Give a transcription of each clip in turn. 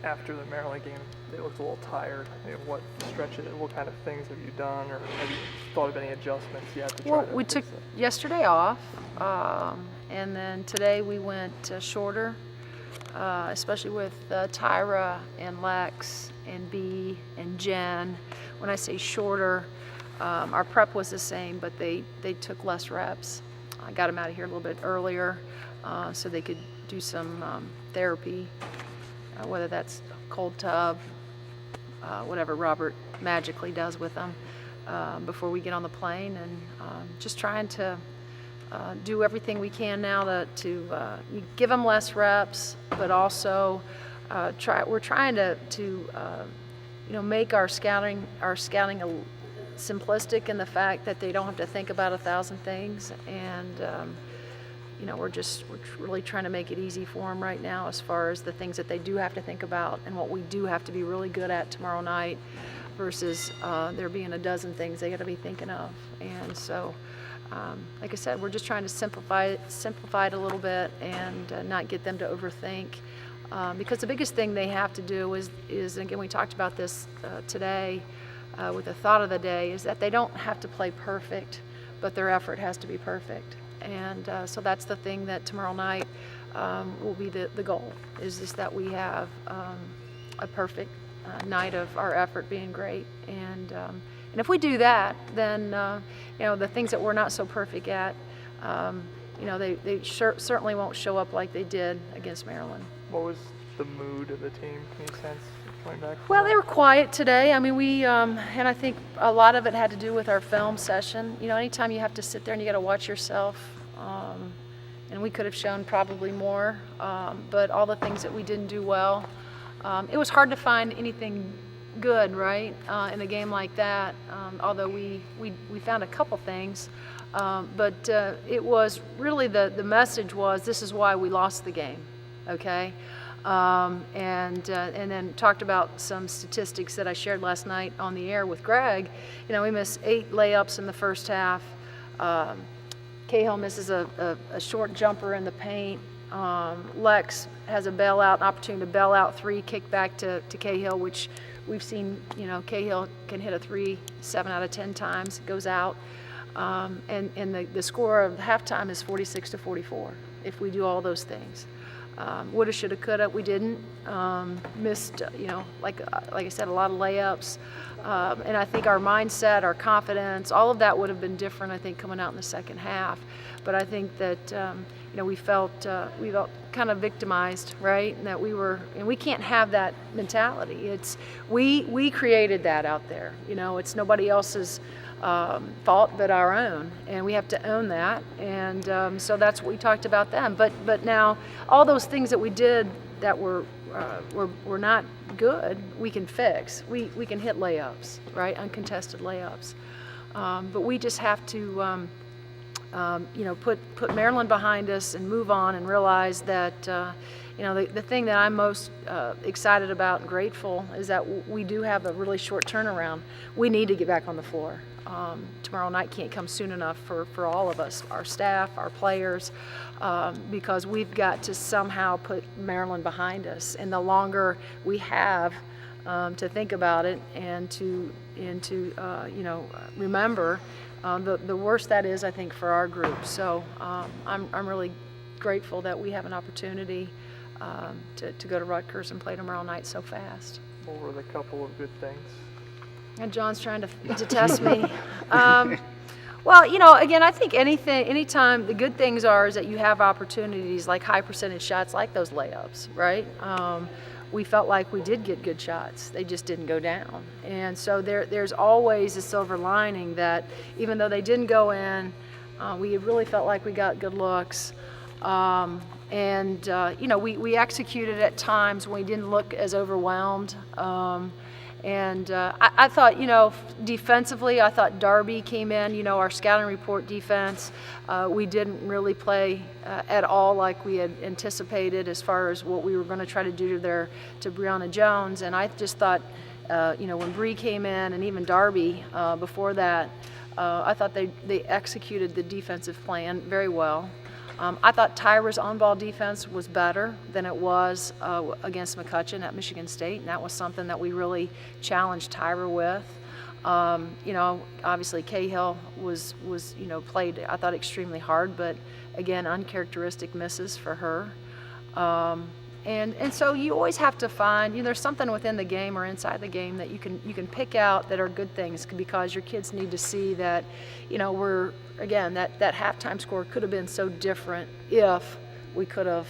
after the Maryland game, they looked a little tired. What kind of things have you done, or have you thought of any adjustments yet to try Well, to we fix took it? yesterday off, and then today we went shorter, especially with Tyra and Lex and B and Jen. When I say shorter, our prep was the same, but they took less reps. I got them out of here a little bit earlier so they could do some therapy, whether that's cold tub, whatever Robert magically does with them before we get on the plane, and just trying to do everything we can now to give them less reps, but also we're trying to make our scouting simplistic in the fact that they don't have to think about 1,000 things, and we're really trying to make it easy for them right now as far as the things that they do have to think about and what we do have to be really good at tomorrow night versus there being a dozen things they got to be thinking of. And so like I said, we're just trying to simplify it a little bit and not get them to overthink, because the biggest thing they have to do is again, we talked about this today with the thought of the day, is that they don't have to play perfect, but their effort has to be perfect. And so that's the thing that tomorrow night will be the goal, is just that we have a perfect night of our effort being great. And if we do that, then the things that we're not so perfect at, they certainly won't show up like they did against Maryland. What was the mood of the team? Can you sense coming back? Well, they were quiet today. I mean, and I think a lot of it had to do with our film session. Anytime you have to sit there and you got to watch yourself, and we could have shown probably more, but all the things that we didn't do well, it was hard to find anything good, right, in a game like that, although we found a couple things, but it was really the message was, this is why we lost the game, okay? And then talked about some statistics that I shared last night on the air with Greg. We missed 8 layups in the first half. Cahill misses a short jumper in the paint. Lex has an opportunity to bail out 3, kick back to Cahill, which we've seen, Cahill can hit a 3 7 out of 10 times, it goes out. And the score of halftime is 46-44 if we do all those things. Woulda, shoulda, coulda, we didn't. Missed, like I said, a lot of layups. And I think our mindset, our confidence, all of that would have been different, I think, coming out in the second half. But I think that, we felt kind of victimized, right? And that and we can't have that mentality. We created that out there. It's nobody else's fault but our own, and we have to own that. And so that's what we talked about then. But now all those things that we did that were not good, we can fix. We can hit layups, right? Uncontested layups. But we just have to put Maryland behind us and move on and realize that the thing that I'm most excited about and grateful is that we do have a really short turnaround. We need to get back on the floor. Tomorrow night can't come soon enough for all of us, our staff, our players, because we've got to somehow put Maryland behind us. And the longer we have to think about it and to remember, the worse that is, I think, for our group. So I'm really grateful that we have an opportunity to go to Rutgers and play tomorrow night so fast. What were the couple of good things? And John's trying to test me. Well, again, I think anytime the good things is that you have opportunities like high percentage shots like those layups, right? We felt like we did get good shots. They just didn't go down. And so there's always a silver lining that even though they didn't go in, we really felt like we got good looks. We executed at times when we didn't look as overwhelmed. I thought, defensively, I thought Darby came in, our scouting report defense. We didn't really play at all like we had anticipated as far as what we were going to try to do to Brianna Jones. And I just thought, when Bree came in and even Darby before that, I thought they executed the defensive plan very well. I thought Tyra's on-ball defense was better than it was against McCutcheon at Michigan State, and that was something that we really challenged Tyra with. Obviously Cahill was played, I thought, extremely hard, but again, uncharacteristic misses for her. And so you always have to find, there's something within the game or inside the game that you can pick out that are good things, because your kids need to see that, that halftime score could have been so different if we could have,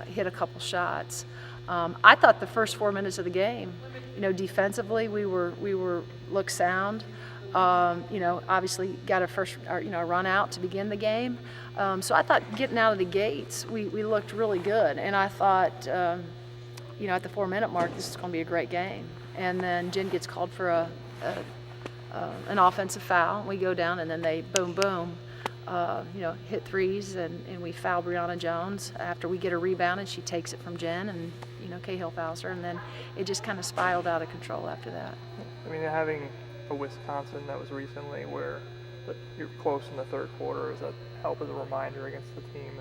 hit a couple shots. I thought the first 4 minutes of the game, defensively we looked sound. Obviously got a run out to begin the game. So I thought getting out of the gates, we looked really good. And I thought, at the 4-minute mark, this is going to be a great game. And then Jen gets called for an offensive foul. We go down, and then they boom, hit threes, and we foul Brianna Jones after we get a rebound, and she takes it from Jen, and Cahill fouls her, and then it just kind of spiraled out of control after that. I mean, having a Wisconsin that was recently where you're close in the third quarter, does that help as a reminder against the team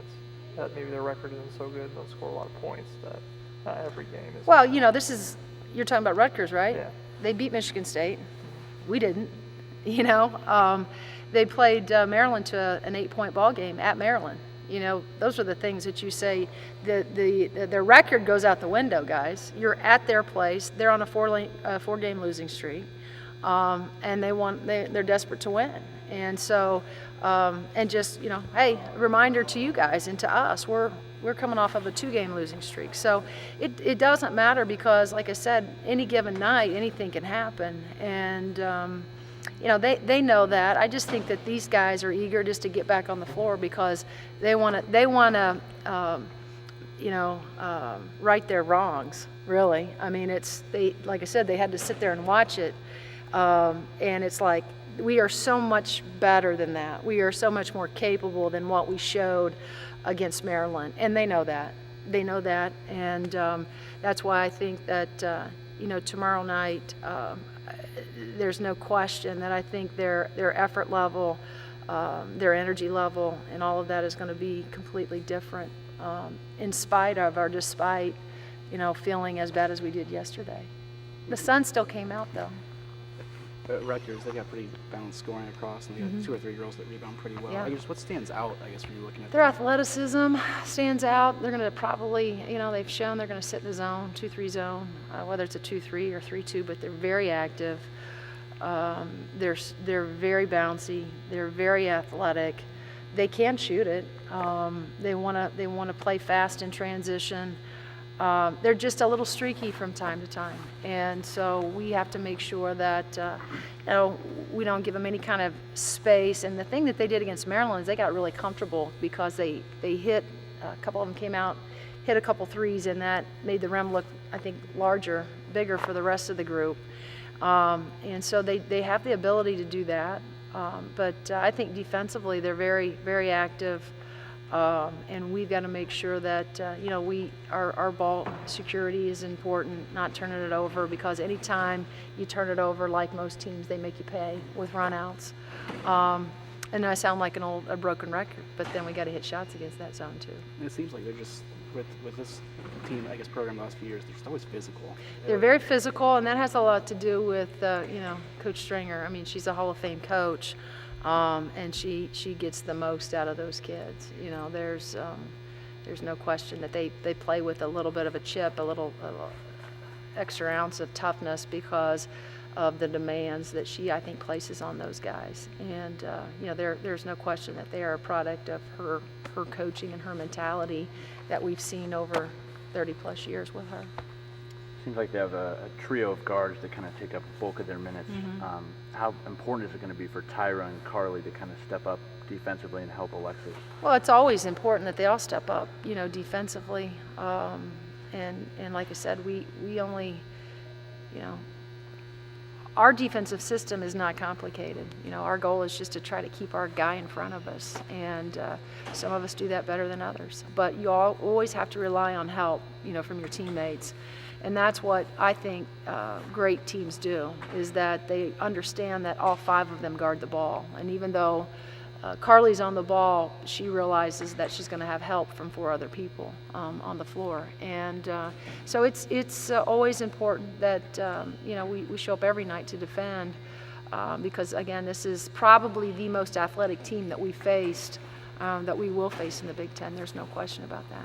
that maybe their record isn't so good, they'll score a lot of points, that not every game is. Well, you're talking about Rutgers, right? Yeah. They beat Michigan State. We didn't. They played Maryland to an 8-point ball game at Maryland. Those are the things that you say. The record goes out the window, guys. You're at their place. They're on a 4-game losing streak, and they're desperate to win. And so, hey, reminder to you guys and to us, we're coming off of a 2-game losing streak. So it doesn't matter, because, like I said, any given night anything can happen, and. They know that. I just think that these guys are eager just to get back on the floor, because they want to right their wrongs, really. I mean, like I said, they had to sit there and watch it, and it's like, we are so much better than that. We are so much more capable than what we showed against Maryland, and they know that. And that's why I think that tomorrow night. There's no question that I think their effort level, their energy level, and all of that is going to be completely different, despite feeling as bad as we did yesterday. The sun still came out, though. Rutgers, they got pretty balanced scoring across, and they got 2 or 3 girls that rebound pretty well. Yeah. I guess what stands out, when you're looking at their athleticism stands out. They're going to probably, they've shown they're going to sit in the zone, 2-3 zone, whether it's a 2-3 or 3-2, but they're very active. They're very bouncy. They're very athletic. They can shoot it. They want to play fast in transition. They're just a little streaky from time to time, and so we have to make sure that we don't give them any kind of space. And the thing that they did against Maryland is they got really comfortable, because they hit a couple of them came out, hit a couple threes, and that made the rim look, I think, bigger for the rest of the group. And so they have the ability to do that, but I think defensively they're very, very active. And we've got to make sure that our ball security is important, not turning it over, because anytime you turn it over, like most teams, they make you pay with runouts. And I sound like a broken record, but then we got to hit shots against that zone too. And it seems like they're just with this team, program the last few years, they're just always physical. They're very physical, and that has a lot to do with Coach Stringer. I mean, she's a Hall of Fame coach. And she gets the most out of those kids. There's no question that they play with a little bit of a chip, a little extra ounce of toughness, because of the demands that she, I think, places on those guys. And there's no question that they are a product of her coaching and her mentality that we've seen over 30-plus years with her. Seems like they have a trio of guards that kind of take up the bulk of their minutes. Mm-hmm. How important is it going to be for Tyra and Carly to kind of step up defensively and help Alexis? Well, it's always important that they all step up, defensively. And like I said, we only, our defensive system is not complicated. Our goal is just to try to keep our guy in front of us, and some of us do that better than others. But you always have to rely on help, from your teammates. And that's what I think great teams do, is that they understand that all 5 of them guard the ball. And even though Carly's on the ball, she realizes that she's going to have help from 4 other people on the floor. And so it's always important that we show up every night to defend because, again, this is probably the most athletic team that we faced, that we will face in the Big Ten. There's no question about that.